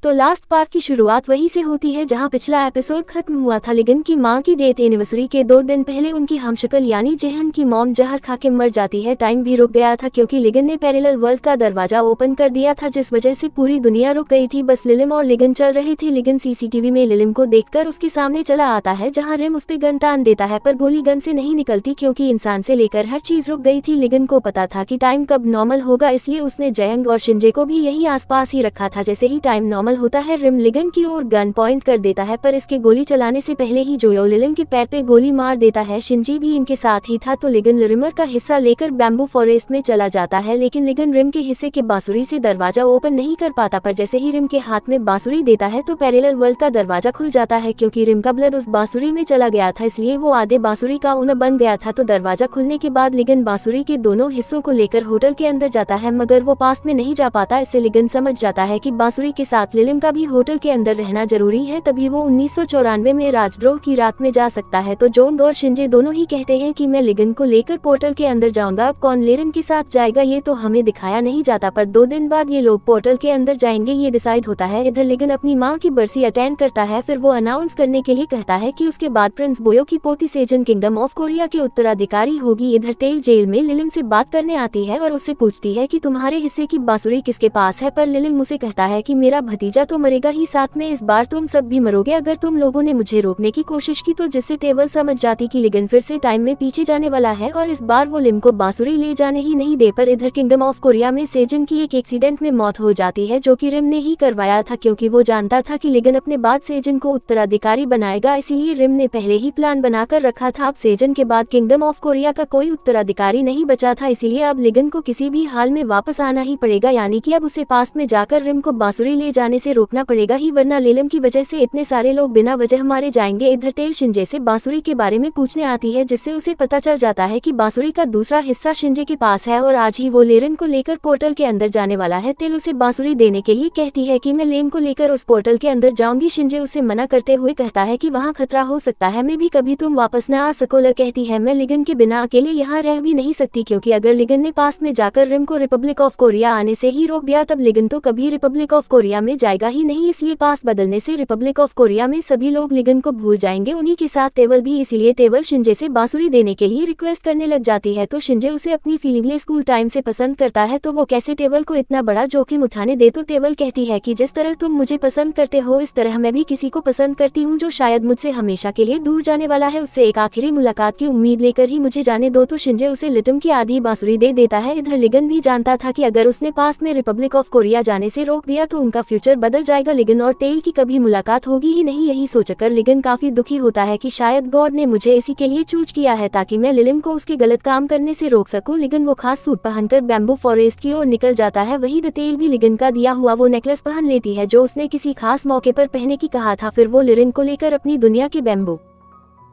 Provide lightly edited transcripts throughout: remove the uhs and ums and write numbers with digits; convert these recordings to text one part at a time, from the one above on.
तो last part की शुरुआत वहीं से होती है जहां पिछला एपिसोड खत्म हुआ था। लिगन की मां की डेथ एनिवर्सरी के 2 दिन पहले उनकी हमशक्ल यानी जेहन की मॉम जहर खा के मर जाती है। टाइम भी रुक गया था क्योंकि लिगन ने पैरेलल वर्ल्ड का दरवाजा ओपन कर दिया था, जिस वजह से पूरी दुनिया रुक गई थी। बस लिलिम और लिगन चल रहे थे। लिगन सीसीटीवी में लिलिम को देखकर उसके सामने चला आता है जहाँ रिम उस पे गन तान देता है, पर गोली गन से नहीं निकलती क्योंकि इंसान से लेकर हर चीज रुक गई थी। लिगन को पता था कि टाइम कब नॉर्मल होगा, इसलिए उसने जयंग और शिंजे को भी यही आसपास ही रखा था। जैसे ही टाइम नॉर्मल होता है रिम लिगन की ओर गन पॉइंट कर देता है, पर इसके गोली चलाने से पहले ही जोयो लिलिम के पैर पे गोली मार देता है। शिंजी भी इनके साथ ही था तो लिगन रिमर का हिस्सा लेकर बैम्बू फॉरेस्ट में चला जाता है, लेकिन लिगन रिम के हिस्से के बांसुरी से दरवाजा ओपन नहीं कर पाता। पर जैसे ही रिम के हाथ में बांसुरी देता है तो पैरेलल वर्ल्ड का दरवाजा खुल जाता है। क्योंकि रिम का ब्लड उस बांसुरी में चला गया था इसलिए वो आधे बांसुरी का ऊन बन गया था। तो दरवाजा खुलने के बाद लिगन बांसुरी के दोनों हिस्सों को लेकर होटल के अंदर जाता है, मगर वो पास में नहीं जा पाता। इससे लिगन समझ जाता है कि बांसुरी के साथ लिलिम का भी होटल के अंदर रहना जरूरी है, तभी वो 1994 में राजद्रोह की रात में जा सकता है। तो जोंग और शिंजे दोनों ही कहते हैं कि मैं लिगन को लेकर पोर्टल के अंदर जाऊंगा। अब कौन लिलिम के साथ जाएगा ये तो हमें दिखाया नहीं जाता, पर 2 दिन बाद ये लोग पोर्टल के अंदर जाएंगे ये डिसाइड होता है। इधर लिगन अपनी माँ की बरसी अटेंड करता है, फिर वो अनाउंस करने के लिए कहता है कि उसके बाद प्रिंस बोयो की पोती सेजन किंगडम ऑफ कोरिया के उत्तराधिकारी होगी। इधर तेल जेल में लिलिम से बात करने आती है और उससे पूछती है कि तुम्हारे हिस्से की बांसुरी किसके पास है, पर लिलिम उसे कहता है कि मेरा भतीजा तो मरेगा ही, साथ में इस बार तुम सब भी मरोगे अगर तुम लोगों ने मुझे रोकने की कोशिश की। तो जिससे तेवल समझ जाती कि लिगन फिर से टाइम में पीछे जाने वाला है और इस बार वो लिम को बांसुरी ले जाने ही नहीं दे। पर इधर किंगडम ऑफ कोरिया में सेजन की एक एक्सीडेंट में मौत हो जाती है जो कि रिम ने ही करवाया था, क्योंकि वो जानता था कि लिगन अपने बाद सेजन को उत्तराधिकारी बनाएगा, इसीलिए रिम ने पहले ही प्लान बनाकर रखा था। अब सेजन के बाद किंगडम ऑफ कोरिया का कोई उत्तराधिकारी नहीं बचा था, इसीलिए अब लिगन को किसी भी हाल में वापस आना ही पड़ेगा, यानी कि अब उसे पास में जाकर रिम को बांसुरी ले जाने से रोकना पड़ेगा ही, वरना लिलिम की वजह से इतने सारे लोग बिना वजह मारे जाएंगे। इधर तेल शिंजे से बांसुरी के बारे में पूछने आती है, जिससे उसे पता चल जाता है कि बांसुरी का दूसरा हिस्सा शिंजे के पास है और आज ही वो लेरन को लेकर पोर्टल के अंदर जाने वाला है। तेल उसे बांसुरी देने के लिए कहती है कि मैं लेम को लेकर उस पोर्टल के अंदर जाऊंगी। शिंजे उसे मना करते हुए कहता है कि वहाँ खतरा हो सकता है, मैं भी कभी तुम वापस न आ सको। कहती है मैं लिगन के बिना अकेले यहाँ रह भी नहीं सकती, क्योंकि अगर लिगन ने पास में जाकर रिम को रिपब्लिक ऑफ कोरिया आने से ही रोक दिया तब लिगन तो कभी रिपब्लिक ऑफ कोरिया में जाएगा ही नहीं। इसलिए पास बदलने से रिपब्लिक ऑफ कोरिया में सभी लोग लिगन को भूल जाएंगे, उन्हीं के साथ तेवल भी। इसीलिए तेवल शिंजे से बांसुरी देने के लिए रिक्वेस्ट करने लग जाती है, तो शिंजे उसे अपनी फीलिंगलेस स्कूल टाइम से पसंद करता है, तो वो कैसे तेवल को इतना बड़ा जोखिम उठाने दे। तो तेवल कहती है कि जिस तरह तुम मुझे पसंद करते हो इस तरह मैं भी किसी को पसंद करती हूँ जो शायद मुझसे हमेशा के लिए दूर जाने वाला है, उससे एक आखिरी मुलाकात की उम्मीद लेकर ही मुझे जाने दो। तो शिंजे उसे लिटम की आधी बांसुरी दे देता है। इधर लिगन भी जानता था कि अगर उसने पास में रिपब्लिक ऑफ कोरिया जाने से रोक दिया तो उनका फ्यूचर बदल जाएगा, लिगन और तेल की कभी मुलाकात होगी ही नहीं। यही सोचकर लिगन काफी दुखी होता है कि शायद गॉड ने मुझे इसी के लिए चूज किया है ताकि मैं लिलिम को उसके गलत काम करने से रोक सकूं। लिगन वो खास सूट पहनकर बैम्बू फॉरेस्ट की ओर निकल जाता है। वही तेल भी लिगन का दिया हुआ वो नेकलेस पहन लेती है जो उसने किसी खास मौके पर पहनने की कहा था। फिर वो लिलिन को लेकर अपनी दुनिया के बैम्बू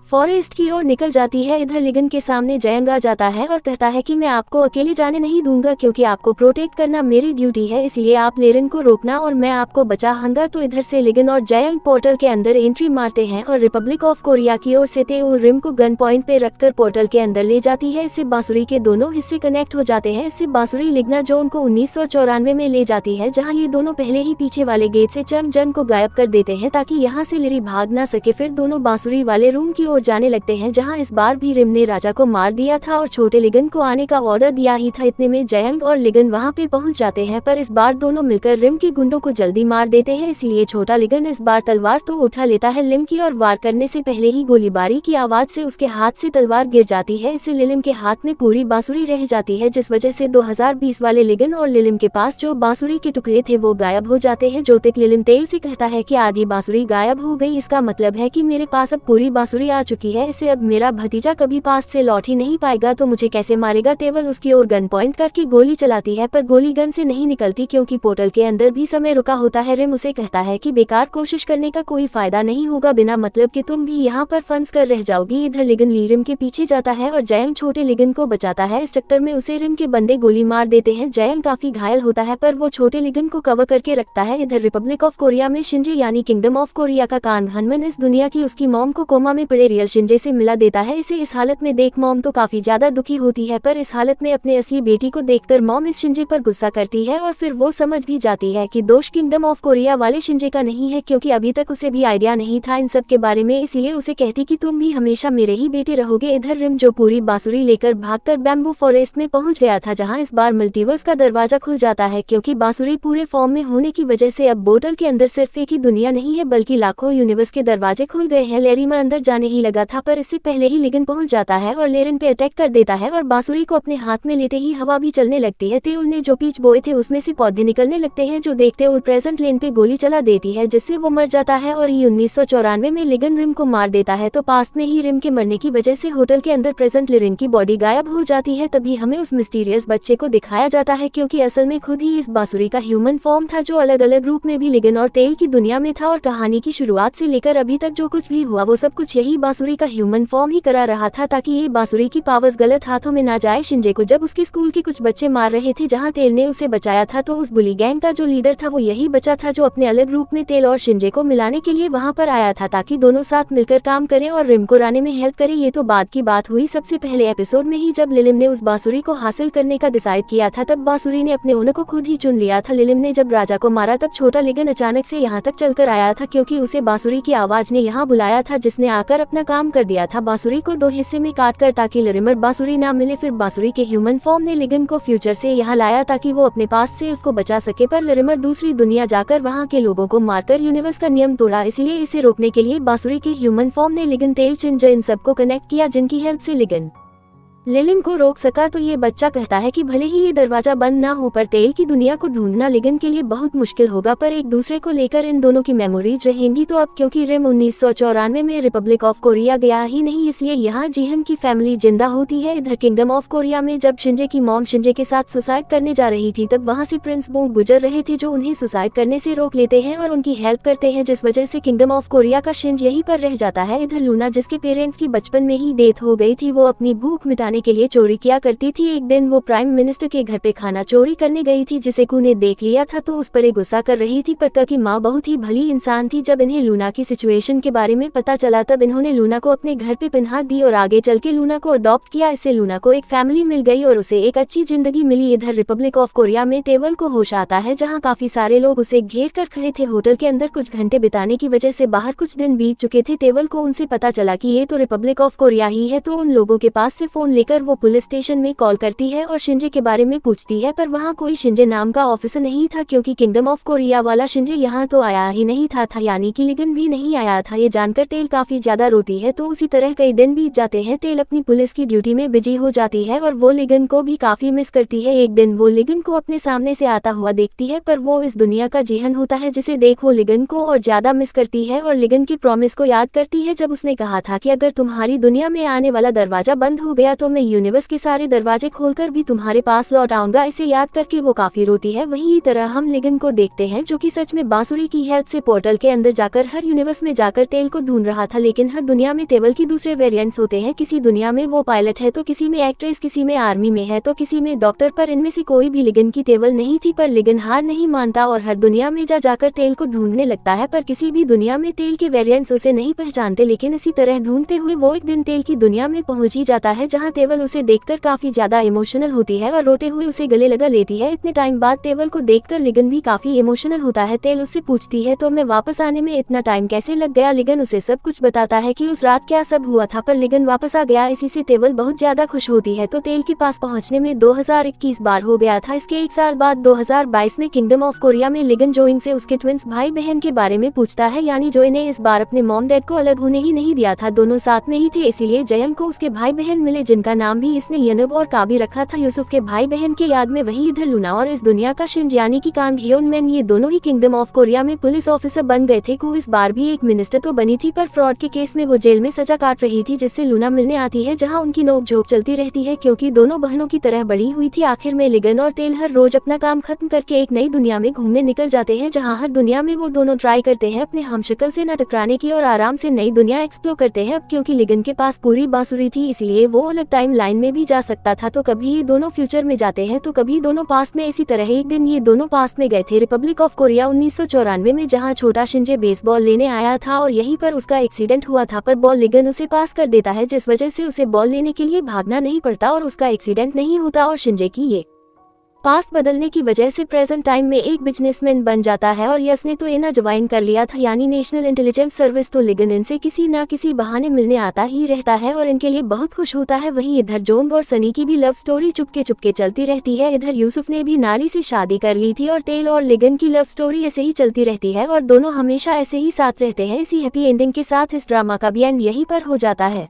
फॉरेस्ट की ओर निकल जाती है। इधर लिगन के सामने जयंग आ जाता है और कहता है कि मैं आपको अकेले जाने नहीं दूंगा, क्योंकि आपको प्रोटेक्ट करना मेरी ड्यूटी है, इसलिए आप लेरन को रोकना और मैं आपको बचाऊंगा। तो इधर से लिगन और जयंग पोर्टल के अंदर एंट्री मारते हैं और रिपब्लिक ऑफ कोरिया की ओर से तेल रिम को गन पॉइंट पे रखकर पोर्टल के अंदर ले जाती है। इससे बांसुरी के दोनों हिस्से कनेक्ट हो जाते हैं। इससे बांसुरी लिग्ना जोन को 1994 में ले जाती है, जहाँ ये दोनों पहले ही पीछे वाले गेट से चमजन को गायब कर देते हैं ताकि यहाँ से लिरी भाग ना सके। फिर दोनों बांसुरी वाले रूम की ओर जाने लगते हैं, जहां इस बार भी रिम ने राजा को मार दिया था और छोटे लिगन को आने का ऑर्डर दिया ही था। इतने में जयंग और लिगन वहां पे पहुंच जाते हैं, पर इस बार दोनों मिलकर रिम के गुंडों को जल्दी मार देते हैं। इसलिए छोटा लिगन इस बार तलवार तो उठा लेता है लिम की, और वार करने से पहले ही गोलीबारी की आवाज से उसके हाथ से तलवार गिर जाती है। इससे लिलिम के हाथ में पूरी बांसुरी रह जाती है, जिस वजह से 2020 वाले लिगन और लिलिम के पास जो बांसुरी के टुकड़े थे वो गायब हो जाते हैं। ज्योतिक लिलिम तेल से कहता है कि आधी बांसुरी गायब हो गई, इसका मतलब है कि मेरे पास अब पूरी बांसुरी आ चुकी है, इसे अब मेरा भतीजा कभी पास से लौट ही नहीं पाएगा, तो मुझे कैसे मारेगा। तेवल उसकी ओर गन पॉइंट करके गोली चलाती है, पर गोली गन से नहीं निकलती क्योंकि पोर्टल के अंदर भी समय रुका होता है। रिम उसे कहता है कि बेकार कोशिश करने का कोई फायदा नहीं होगा, बिना मतलब कि तुम भी यहाँ पर फंस कर रह जाओगी। इधर लिगन रिम के पीछे जाता है और जयंग छोटे लिगन को बचाता है। इस चक्कर में उसे रिम के बंदे गोली मार देते हैं। जयंग काफी घायल होता है, पर वो छोटे लिगन को कवर करके रखता है। इधर रिपब्लिक ऑफ कोरिया में शिंजे यानी किंगडम ऑफ कोरिया का कान हनमन इस दुनिया की उसकी मॉम को कोमा में पड़े रियल शिंजे से मिला देता है। इसे इस हालत में देख मॉम तो काफी ज्यादा दुखी होती है, पर इस हालत में अपने असली बेटी को देखकर मॉम इस शिंजे पर गुस्सा करती है और फिर वो समझ भी जाती है कि दोष किंगडम ऑफ कोरिया वाले शिंजे का नहीं है, क्योंकि अभी तक उसे भी आइडिया नहीं था इन सब के बारे में। इसीलिए उसे कहती कि तुम भी हमेशा मेरे ही बेटे रहोगे। इधर रिम जो पूरी बांसुरी लेकर भागकर बैम्बू फॉरेस्ट में पहुंच गया था, जहां इस बार मल्टीवर्स का दरवाजा खुल जाता है, क्योंकि बांसुरी पूरे फॉर्म में होने की वजह से अब बोतल के अंदर सिर्फ एक ही दुनिया नहीं है बल्कि लाखों यूनिवर्स के दरवाजे खुल गए हैं। लेरिमा अंदर जाने ही लगा था, पर इससे पहले ही लिगन पहुंच जाता है और लेरिन पे अटैक कर देता है और बांसुरी को अपने हाथ में लेते ही हवा भी चलने लगती है। तेउल ने जो बीज बोए थे उसमें से पौधे निकलने लगते हैं, जो देखते हुए प्रेजेंट लेन पे गोली चला देती है, जिससे वो मर जाता है। और ये 1994 में लिगन रिम को मार देता है, तो पास्ट में ही रिम के मरने की वजह से होटल के अंदर प्रेजेंट लिरिन की बॉडी गायब हो जाती है। तभी हमें उस मिस्टीरियस बच्चे को दिखाया जाता है, क्योंकि असल में खुद ही इस बांसुरी का ह्यूमन फॉर्म था, जो अलग अलग रूप में भी लिगन और तेल की दुनिया में था। और कहानी की शुरुआत से लेकर अभी तक जो कुछ भी हुआ वो सब कुछ यही बांसुरी का ह्यूमन फॉर्म ही करा रहा था, ताकि ये बांसुरी की पावर्स गलत हाथों में ना जाए। शिंजे को जब उसके स्कूल के कुछ बच्चे मार रहे थे जहां तेल ने उसे बचाया था, तो उस बुली गैंग का जो लीडर था वो यही बचा था, जो अपने अलग रूप में तेल और शिंजे को मिलाने के लिए वहां पर आया था, ताकि दोनों साथ मिलकर काम करें और रिम को राने में हेल्प करें। ये तो बाद की बात हुई। सबसे पहले एपिसोड में ही जब लिलिम ने उस बांसुरी को हासिल करने का डिसाइड किया था, तब बांसुरी ने अपने ओनर को खुद ही चुन लिया था। लिलिम ने जब राजा को मारा तब छोटा लिगन अचानक से यहाँ तक चलकर आया था, क्योंकि उसे बांसुरी की आवाज ने यहाँ बुलाया था, जिसने आकर अपना काम कर दिया था, बांसुरी को दो हिस्से में काट कर, ताकि लिरिमर बांसुरी ना मिले। फिर बांसुरी के ह्यूमन फॉर्म ने लिगन को फ्यूचर से यहाँ लाया ताकि वो अपने पास से उसको बचा सके, पर लिरिमर दूसरी दुनिया जाकर वहाँ के लोगों को मारकर यूनिवर्स का नियम तोड़ा। इसलिए इसे रोकने के लिए बांसुरी के ह्यूमन फॉर्म ने लिगन, तेल, चिंज इन सबको कनेक्ट किया, जिनकी हेल्प से लिगन लिलिम को रोक सका। तो ये बच्चा कहता है कि भले ही ये दरवाजा बंद ना हो, पर तेल की दुनिया को ढूंढना लिगन के लिए बहुत मुश्किल होगा, पर एक दूसरे को लेकर इन दोनों की मेमोरीज रहेंगी। तो अब क्योंकि रिम 1994 में रिपब्लिक ऑफ कोरिया गया ही नहीं, इसलिए यहाँ जीहन की फैमिली जिंदा होती है। इधर किंगडम ऑफ कोरिया में जब शिंजे की मॉम शिंजे के साथ सुसाइड करने जा रही थी, तब वहाँ से प्रिंस बो गुजर रहे थे, जो उन्हें सुसाइड करने से रोक लेते हैं और उनकी हेल्प करते हैं, जिस वजह से किंगडम ऑफ कोरिया का शिंज यहीं पर रह जाता है। इधर लूना, जिसके पेरेंट्स की बचपन में ही डेथ हो गई थी, वो अपनी भूख मिटाने के लिए चोरी करती थी। एक दिन वो प्राइम मिनिस्टर के घर पे खाना चोरी करने गई थी, जिसे कू ने देख लिया था, तो उस पर गुस्सा कर रही थी। पर का की माँ बहुत ही भली इंसान थी। जब इन्हें लूना की सिचुएशन के बारे में पता चला, तब इन्होंने लूना को अपने घर पे पनाह दी और आगे चल के लूना को अडॉप्ट किया। इससे लूना को एक फैमिली मिल गई और उसे एक अच्छी जिंदगी मिली। इधर रिपब्लिक ऑफ कोरिया में तेवल को होश आता है, जहाँ काफी सारे लोग उसे घेर कर खड़े थे। होटल के अंदर कुछ घंटे बिताने की वजह से बाहर कुछ दिन बीत चुके थे। तेवल को उनसे पता चला कि ये तो रिपब्लिक ऑफ कोरिया ही है, तो उन लोगों के पास से फोन लेकर वो पुलिस स्टेशन में कॉल करती है और शिंजे के बारे में पूछती है, पर वहाँ कोई शिंजे नाम का ऑफिसर नहीं था, क्योंकि किंगडम ऑफ कोरिया वाला शिंजे यहाँ तो आया ही नहीं था, यानी कि लिगन भी नहीं आया था। ये जानकर तेल काफी ज्यादा रोती है। तो उसी तरह कई दिन बीत जाते हैं। तेल अपनी पुलिस की ड्यूटी में बिजी हो जाती है और वो लिगन को भी काफी मिस करती है। एक दिन वो लिगन को अपने सामने से आता हुआ देखती है, पर वो इस दुनिया का जीहन होता है, जिसे देख वो लिगन को और ज्यादा मिस करती है और लिगन की प्रॉमिस को याद करती है, जब उसने कहा था कि अगर तुम्हारी दुनिया में आने वाला दरवाजा बंद हो गया तो मैं यूनिवर्स के सारे दरवाजे खोलकर भी तुम्हारे पास लौट आऊंगा। इसे याद करके वो काफी रोती है। वहीं तरह हम लिगन को देखते हैं, जो कि सच में बांसुरी की हेल्प से पोर्टल के अंदर जाकर हर यूनिवर्स में जाकर तेल को ढूंढ रहा था। लेकिन हर दुनिया में तेवल की दूसरे वेरिएंट्स होते हैं। किसी दुनिया में वो पायलट है, तो किसी में एक्ट्रेस, किसी में आर्मी में है, तो किसी में डॉक्टर, पर इनमें से कोई भी लिगन की तेवल नहीं थी। पर लिगन हार नहीं मानता और हर दुनिया में जाकर तेल को ढूंढने लगता है, पर किसी भी दुनिया में तेल के वेरिएंट्स उसे नहीं पहचानते। लेकिन इसी तरह ढूंढते हुए वो एक दिन तेल की दुनिया में पहुंच ही जाता है, जहाँ तेवल उसे देखकर काफी ज्यादा इमोशनल होती है और रोते हुए उसे गले लगा लेती है। इतने टाइम बाद तेवल को देखकर लिगन भी काफी इमोशनल होता है। तेल उससे पूछती है, तो मैं वापस आने में इतना टाइम कैसे लग गया? लिगन उसे सब कुछ बताता है कि उस रात क्या सब हुआ था, पर लिगन वापस आ गया। इसी से तेवल बहुत ज्यादा खुश होती है। तो तेल के पास पहुंचने में 2021 बार हो गया था। इसके एक साल बाद 2022 में किंगडम ऑफ कोरिया में लिगन जोइंग से उसके ट्विंस भाई बहन के बारे में पूछता है, यानी जोई ने इस बार अपने मॉम डैड को अलग होने ही नहीं दिया था, दोनों साथ में ही थे। इसीलिए जयंग को उसके भाई बहन मिले, जिनका नाम भी इसने यनुब और काबी रखा था, यूसुफ के भाई बहन के याद में। वहीं इधर लूना और इस दुनिया का शिंज यानी कि कांग हियोन मैन, ये दोनों ही किंगडम ऑफ कोरिया में पुलिस ऑफिसर बन गए थे। को इस बार भी एक मिनिस्टर तो बनी थी, पर फ्रॉड के केस में वो जेल में सजा काट रही थी, जिससे लूना मिलने आती है, जहां उनकी नोक-झोंक चलती रहती है, क्योंकि दोनों बहनों की तरह बड़ी हुई थी। आखिर में लिगन और तेल हर रोज अपना काम खत्म करके एक नई दुनिया में घूमने निकल जाते हैं, जहां हर दुनिया में वो दोनों ट्राई करते हैं अपने हमशक्ल से न टकराने की और आराम से नई दुनिया एक्सप्लोर करते हैं। अब क्योंकि लिगन के पास पूरी बांसुरी थी, इसलिए वो अलग टाइप टाइम लाइन में भी जा सकता था, तो कभी ये दोनों फ्यूचर में जाते हैं तो कभी दोनों पास्ट में। इसी तरह एक दिन ये दोनों पास्ट में गए थे रिपब्लिक ऑफ कोरिया 1994 में, जहाँ छोटा शिंजे बेसबॉल लेने आया था और यहीं पर उसका एक्सीडेंट हुआ था, पर बॉल लिगन उसे पास कर देता है, जिस वजह से उसे बॉल लेने के लिए भागना नहीं पड़ता और उसका एक्सीडेंट नहीं होता और शिंजे की ये पास्ट बदलने की वजह से प्रेजेंट टाइम में एक बिजनेसमैन बन जाता है। और यस ने तो एना ज्वाइन कर लिया था, यानी नेशनल इंटेलिजेंस सर्विस, तो लिगन इनसे किसी ना किसी बहाने मिलने आता ही रहता है और इनके लिए बहुत खुश होता है। वहीं इधर जोंग और सनी की भी लव स्टोरी चुपके चुपके चलती रहती है। इधर यूसुफ ने भी नारी से शादी कर ली थी और टेल और लिगन की लव स्टोरी ऐसे ही चलती रहती है और दोनों हमेशा ऐसे ही साथ रहते हैं। इसी हैप्पी एंडिंग के साथ इस ड्रामा का भी एंड यहीं पर हो जाता है।